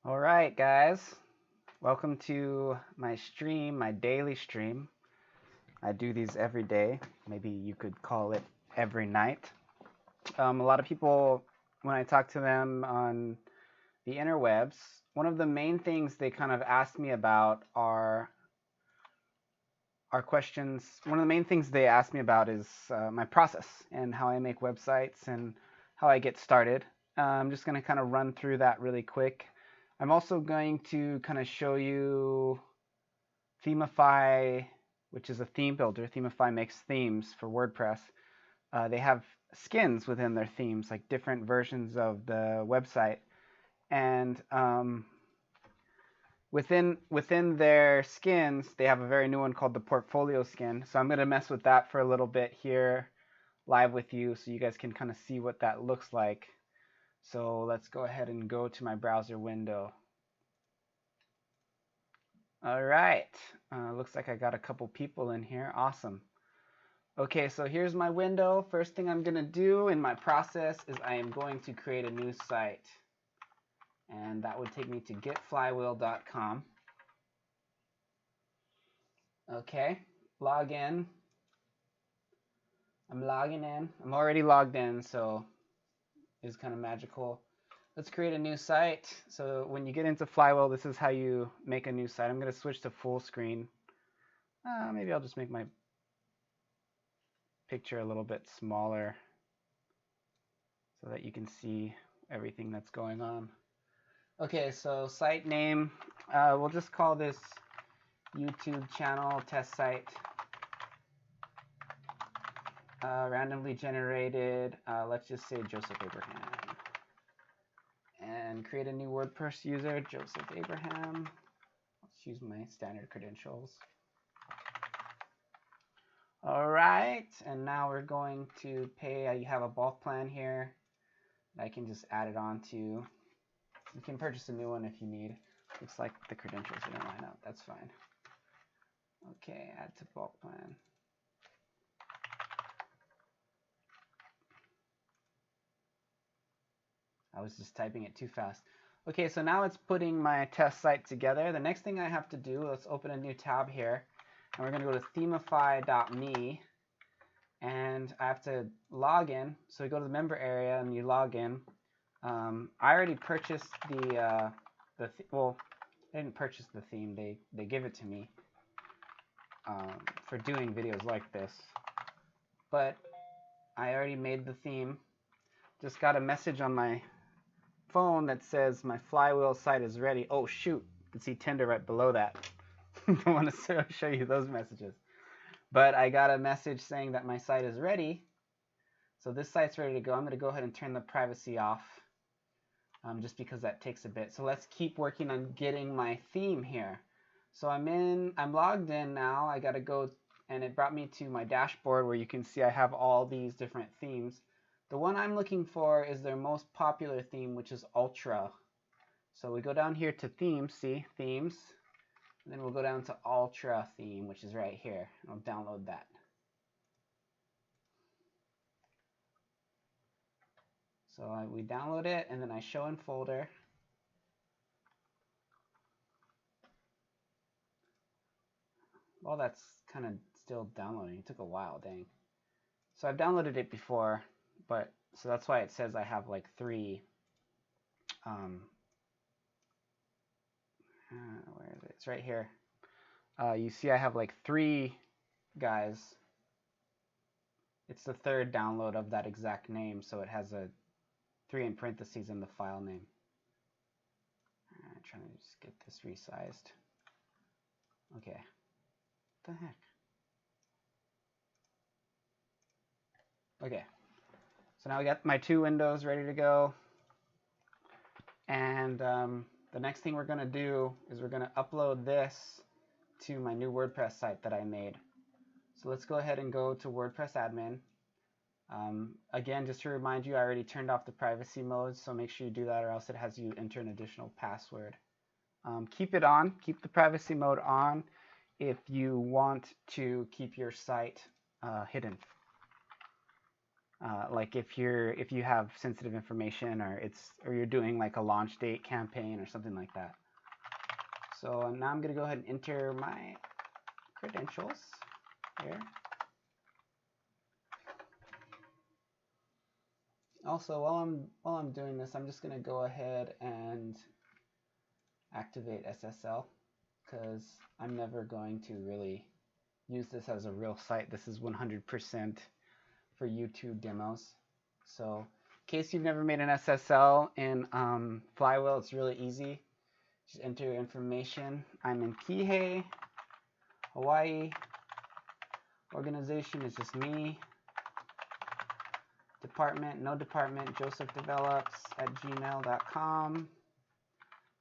All right, guys. Welcome to my stream, my daily stream. I do these every day. Maybe you could call it every night. A lot of people, when I talk to them on the interwebs, one of the main things they kind of ask me about are questions. One of the main things they ask me about is my process and how I make websites and how I get started. I'm just going to kind of run through that really quick. I'm also going to kind of show you Themify, which is a theme builder. Themify makes themes for WordPress. They have skins within their themes, like different versions of the website. And within their skins, they have a very new one called the portfolio skin. So I'm going to mess with that for a little bit here live with you so you guys can kind of see what that looks like. So let's go ahead and go to my browser window. All right. Looks like I got a couple people in here. Awesome. Okay, so here's my window. First thing I'm going to do in my process is I am going to create a new site. And that would take me to getflywheel.com. Okay, log in. I'm logging in. I'm already logged in, so it's kind of magical. Let's create a new site. So when you get into Flywheel, this is how you make a new site. I'm going to switch to full screen. Maybe I'll just make my picture a little bit smaller so that you can see everything that's going on. Okay, so site name, we'll just call this YouTube channel test site. Randomly generated, let's just say Joseph Abraham. And create a new WordPress user, Joseph Abraham. Let's use my standard credentials. All right, and now we're going to pay. You have a bulk plan here. I can just add it on to. You can purchase a new one if you need. Looks like the credentials didn't line up. That's fine. Okay, add to bulk plan. I was just typing it too fast. Okay, so now it's putting my test site together. The next thing I have to do, let's open a new tab here. And we're going to go to themify.me. And I have to log in. So we go to the member area and you log in. I already purchased well, I didn't purchase the theme. They give it to me for doing videos like this. But I already made the theme. Just got a message on my phone that says my Flywheel site is ready. Oh shoot, you can see Tinder right below that. Don't want to show you those messages. But I got a message saying that my site is ready. So this site's ready to go. I'm going to go ahead and turn the privacy off just because that takes a bit. So let's keep working on getting my theme here. So I'm logged in now. I got to go, and it brought me to my dashboard where you can see I have all these different themes. The one I'm looking for is their most popular theme, which is Ultra. So we go down here to themes, see, themes. And then we'll go down to Ultra theme, which is right here. I'll download that. So we download it, and then I show in folder. Well, that's kind of still downloading. It took a while, dang. So I've downloaded it before, but so that's why it says I have like 3. Where is it? It's right here. You see I have like 3 guys. It's the 3rd download of that exact name, so it has a 3 in parentheses in the file name. I'm trying to just get this resized. Okay. What the heck? Okay. So now we got my 2 windows ready to go. And the next thing we're going to do is we're going to upload this to my new WordPress site that I made. So let's go ahead and go to WordPress admin. Again, just to remind you, I already turned off the privacy mode, so make sure you do that or else it has you enter an additional password. Keep it on, keep the privacy mode on if you want to keep your site hidden. like if you have sensitive information, or you're doing like a launch date campaign or something like that. So now I'm going to go ahead and enter my credentials here. Also, while I'm doing this, I'm just going to go ahead and activate SSL, because I'm never going to really use this as a real site. This is 100% for YouTube demos. So in case you've never made an SSL in Flywheel, it's really easy. Just enter your information. I'm in Kihei, Hawaii. Organization is just me. Department, no department, josephdevelops@gmail.com.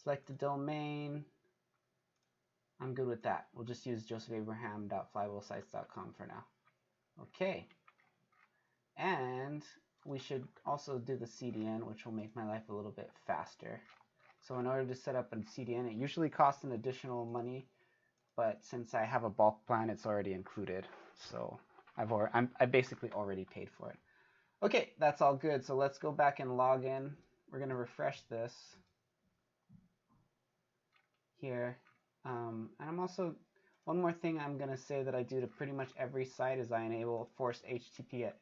Select the domain. I'm good with that. We'll just use josephabraham.flywheelsites.com for now. Okay. And we should also do the CDN, which will make my life a little bit faster. So in order to set up a CDN, it usually costs an additional money, but since I have a bulk plan, it's already included. So I basically already paid for it. Okay, that's all good. So let's go back and log in. We're going to refresh this here. And I'm also, one more thing I'm going to say that I do to pretty much every site is I enable forced HTTPS,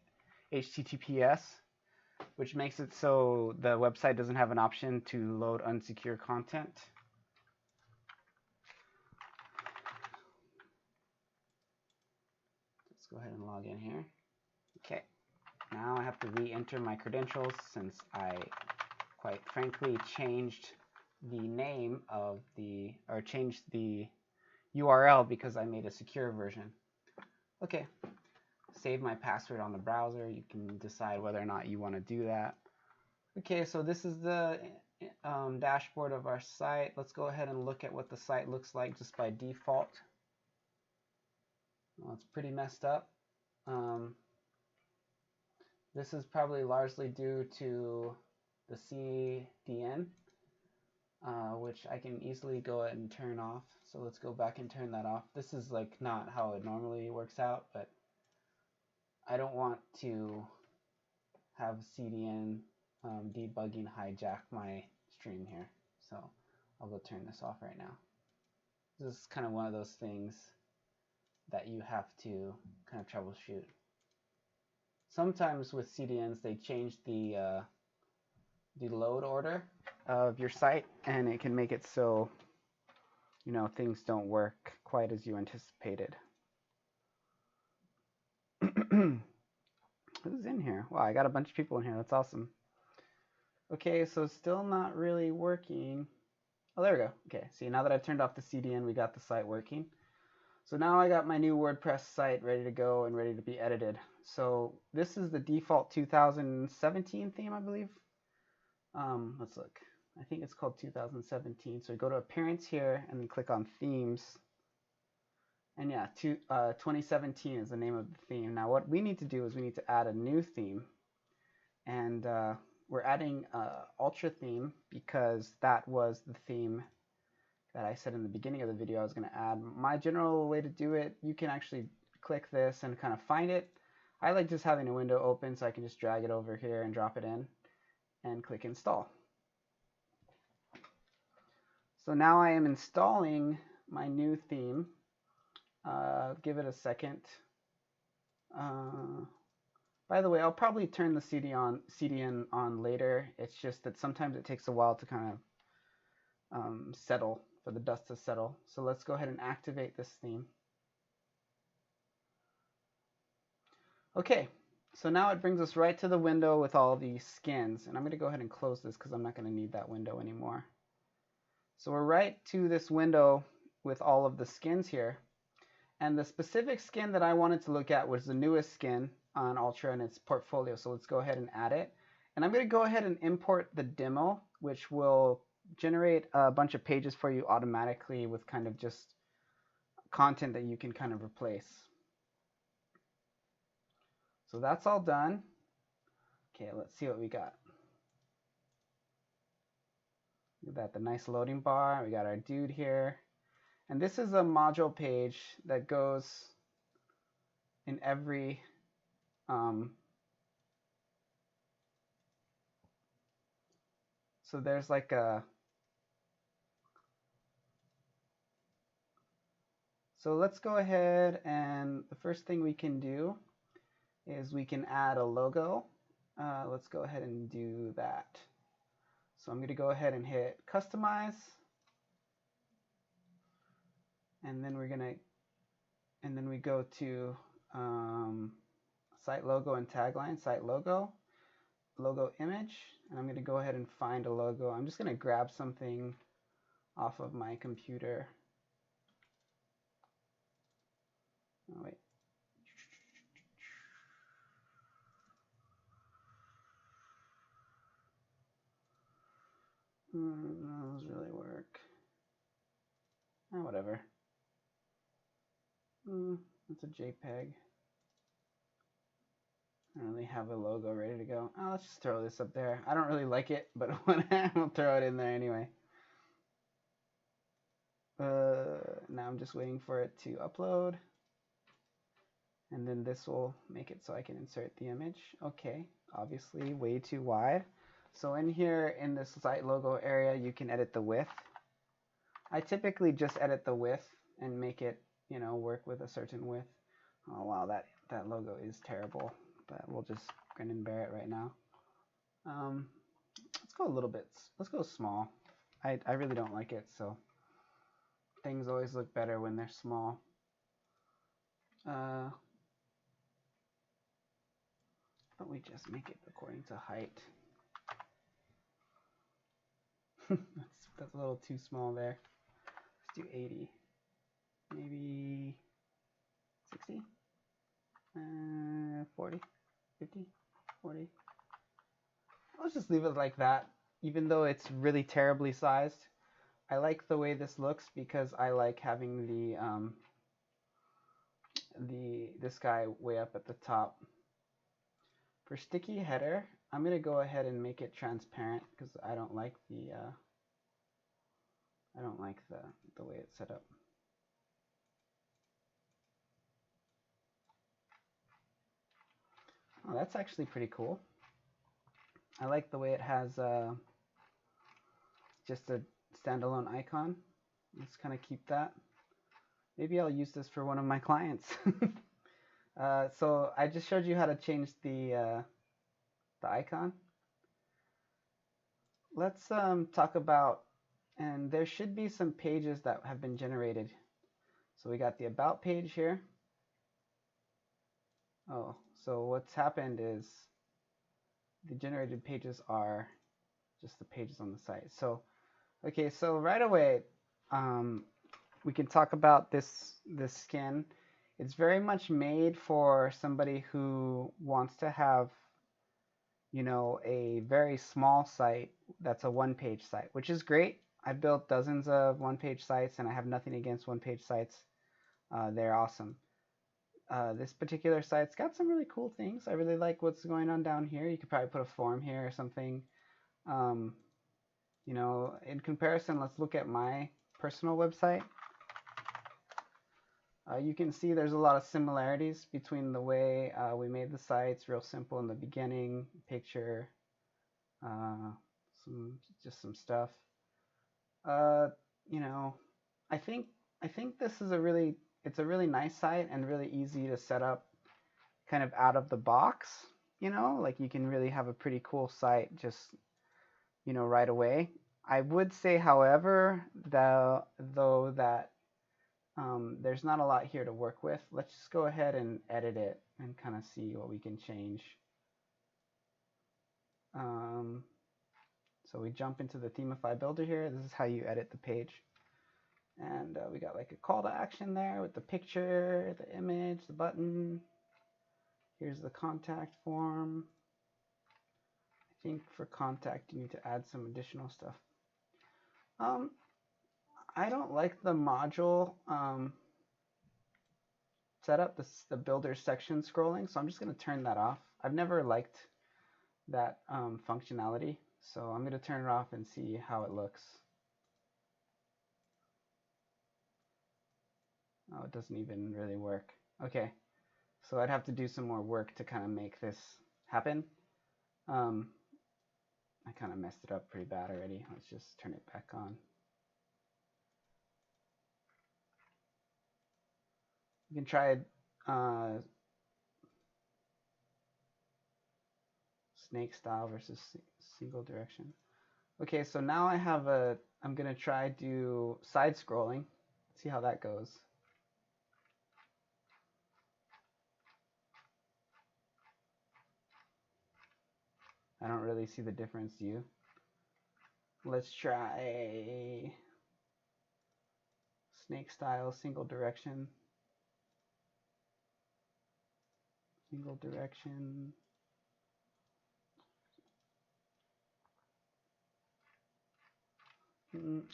which makes it so the website doesn't have an option to load unsecure content. Let's go ahead and log in here. Okay. Now I have to re-enter my credentials since I, quite frankly, changed the name of changed the URL because I made a secure version. Okay, save my password on the browser. You can decide whether or not you want to do that. Okay, so this is the dashboard of our site. Let's go ahead and look at what the site looks like just by default. Well, it's pretty messed up. This is probably largely due to the CDN, which I can easily go ahead and turn off. So let's go back and turn that off. This is like not how it normally works out, but I don't want to have CDN debugging hijack my stream here. So I'll go turn this off right now. This is kind of one of those things that you have to kind of troubleshoot. Sometimes with CDNs, they change the load order of your site, and it can make it so, you know, things don't work quite as you anticipated. Who's in here? Wow, I got a bunch of people in here. That's awesome. Okay, so still not really working. Oh, there we go. Okay, see, now that I've turned off the CDN, we got the site working. So now I got my new WordPress site ready to go and ready to be edited. So this is the default 2017 theme, I believe. Let's look. I think it's called 2017. So go to Appearance here and then click on Themes. And yeah, 2017 is the name of the theme. Now what we need to do is we need to add a new theme. And we're adding Ultra theme because that was the theme that I said in the beginning of the video I was going to add. My general way to do it, you can actually click this and kind of find it. I like just having a window open so I can just drag it over here and drop it in and click install. So now I am installing my new theme. Give it a second. By the way, I'll probably turn the CDN on later. It's just that sometimes it takes a while to kind of settle, for the dust to settle. So let's go ahead and activate this theme. Okay, so now it brings us right to the window with all these skins. And I'm going to go ahead and close this because I'm not going to need that window anymore. So we're right to this window with all of the skins here. And the specific skin that I wanted to look at was the newest skin on Ultra and its portfolio. So let's go ahead and add it. And I'm going to go ahead and import the demo, which will generate a bunch of pages for you automatically with kind of just content that you can kind of replace. So that's all done. Okay, let's see what we got. Look at that, the nice loading bar. We got our dude here. And this is a module page that goes in every So there's like a, so let's go ahead, and the first thing we can do is we can add a logo. Let's go ahead and do that. So I'm going to go ahead and hit customize, and then we're going to, and then we go to site logo and tagline, site logo, logo image, and I'm going to go ahead and find a logo. I'm just going to grab something off of my computer. Oh, wait. Those really work. Whatever. It's a JPEG. I don't really have a logo ready to go. Oh, let's just throw this up there. I don't really like it, but I'll throw it in there anyway. Now I'm just waiting for it to upload. And then this will make it so I can insert the image. Okay, obviously way too wide. So in here, in this site logo area, you can edit the width. I typically just edit the width and make it, you know, work with a certain width. Oh wow, that logo is terrible, but we'll just grin and bear it right now. Let's go a little bit, let's go small. I really don't like it, so things always look better when they're small. But we just make it according to height. that's a little too small there. Let's do 80. Maybe 60? 40? 50? 40? Let's just leave it like that. Even though it's really terribly sized, I like the way this looks because I like having this guy way up at the top. For sticky header, I'm going to go ahead and make it transparent because I don't like the way it's set up. Oh, that's actually pretty cool. I like the way it has just a standalone icon. Let's kind of keep that. Maybe I'll use this for one of my clients. So I just showed you how to change the icon. Let's talk about, and there should be some pages that have been generated. So we got the about page here. Oh, so what's happened is the generated pages are just the pages on the site. So, okay, so right away, we can talk about this skin. It's very much made for somebody who wants to have, you know, a very small site that's a one-page site, which is great. I've built dozens of one-page sites, and I have nothing against one-page sites. They're awesome. This particular site's got some really cool things. I really like what's going on down here. You could probably put a form here or something. You know, in comparison, let's look at my personal website. You can see there's a lot of similarities between the way we made the sites. Real simple in the beginning, picture, just some stuff. You know, I think this is it's a really nice site and really easy to set up, kind of out of the box. You know, like you can really have a pretty cool site just, you know, right away. I would say, however, though that there's not a lot here to work with. Let's just go ahead and edit it and kind of see what we can change. So we jump into the Themify builder here. This is how you edit the page. And we got like a call to action there with the picture, the image, the button. Here's the contact form. I think for contact you need to add some additional stuff. I don't like the module setup, the builder section scrolling, so I'm just going to turn that off. I've never liked that functionality, so I'm going to turn it off and see how it looks. Oh, it doesn't even really work. Okay, so I'd have to do some more work to kind of make this happen. I kind of messed it up pretty bad already. Let's just turn it back on. You can try snake style versus single direction. Okay, so now I have I'm gonna try do side scrolling. See how that goes. I don't really see the difference, do you? Let's try snake style, single direction. Single direction.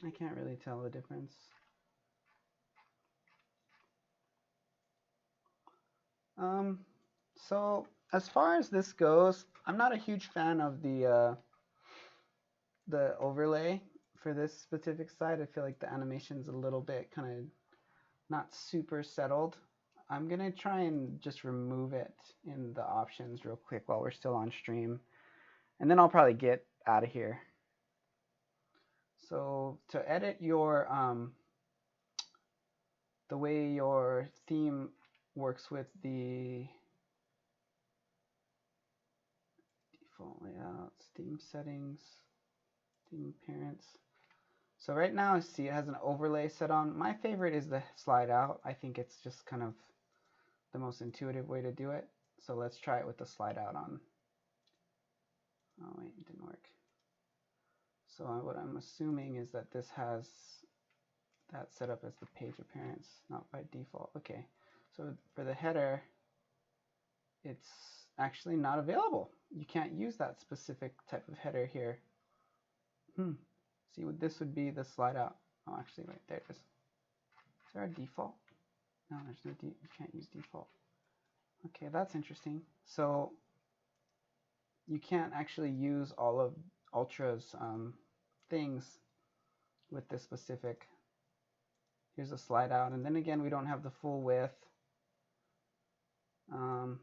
I can't really tell the difference. So as far as this goes, I'm not a huge fan of the overlay for this specific site. I feel like the animation's a little bit kind of not super settled. I'm gonna try and just remove it in the options real quick while we're still on stream, and then I'll probably get out of here. So to edit your the way your theme works with the default layouts, theme settings, theme appearance. So right now I see it has an overlay set on. My favorite is the slide out. I think it's just kind of the most intuitive way to do it. So let's try it with the slide out on. Oh wait, it didn't work. So what I'm assuming is that this has that set up as the page appearance, not by default. Okay, so for the header, it's actually not available. You can't use that specific type of header here. See, this would be the slide out. Oh, actually, wait, there it is. Is there a default? No, there's no you can't use default. Okay, that's interesting. So you can't actually use all of Ultra's things with this specific. Here's a slide out, and then again, we don't have the full width. So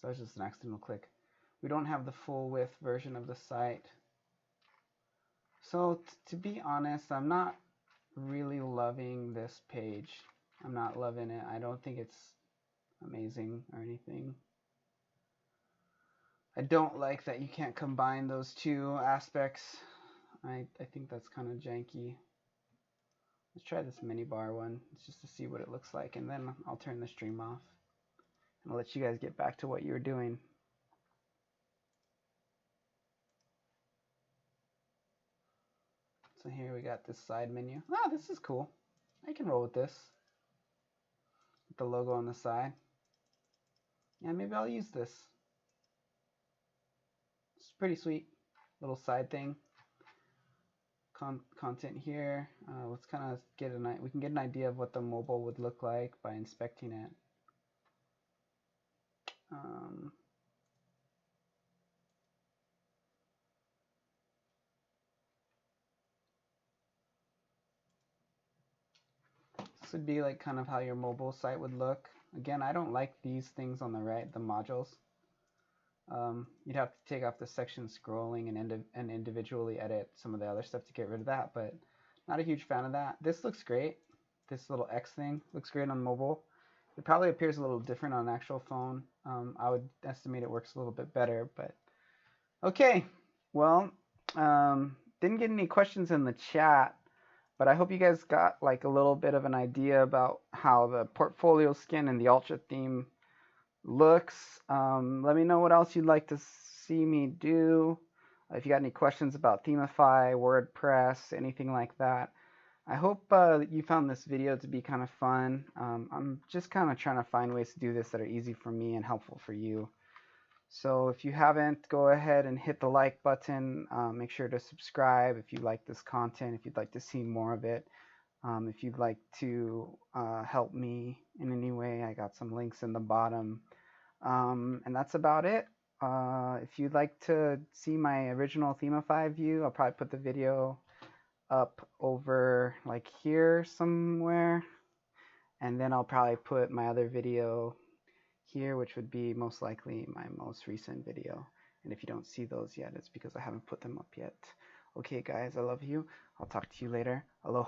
it's just an accidental click. We don't have the full width version of the site. So to be honest, I'm not really loving this page. I'm not loving it. I don't think it's amazing or anything. I don't like that you can't combine those two aspects. I think that's kind of janky. Let's try this mini bar one just to see what it looks like, and then I'll turn the stream off and I'll let you guys get back to what you were doing. So here we got this side menu. Ah, this is cool. I can roll with this. With the logo on the side. Yeah, maybe I'll use this. It's pretty sweet. Little side thing. Content here. Let's kind of get we can get an idea of what the mobile would look like by inspecting it. This would be like kind of how your mobile site would look. Again, I don't like these things on the right, the modules. You'd have to take off the section scrolling and individually edit some of the other stuff to get rid of that, but not a huge fan of that. This looks great. This little X thing looks great on mobile. It probably appears a little different on an actual phone. I would estimate it works a little bit better, but okay. Well, didn't get any questions in the chat, but I hope you guys got like a little bit of an idea about how the portfolio skin and the Ultra theme looks. Let me know what else you'd like to see me do. If you got any questions about Themify, WordPress, anything like that. I hope you found this video to be kind of fun. I'm just kind of trying to find ways to do this that are easy for me and helpful for you. So if you haven't, go ahead and hit the like button. Make sure to subscribe if you like this content, if you'd like to see more of it. If you'd like to help me in any way, I got some links in the bottom. And that's about it. If you'd like to see my original Themify view, I'll probably put the video up over like here somewhere. And then I'll probably put my other video here, which would be most likely my most recent video. And if you don't see those yet, it's because I haven't put them up yet. Okay, guys, I love you. I'll talk to you later. Aloha.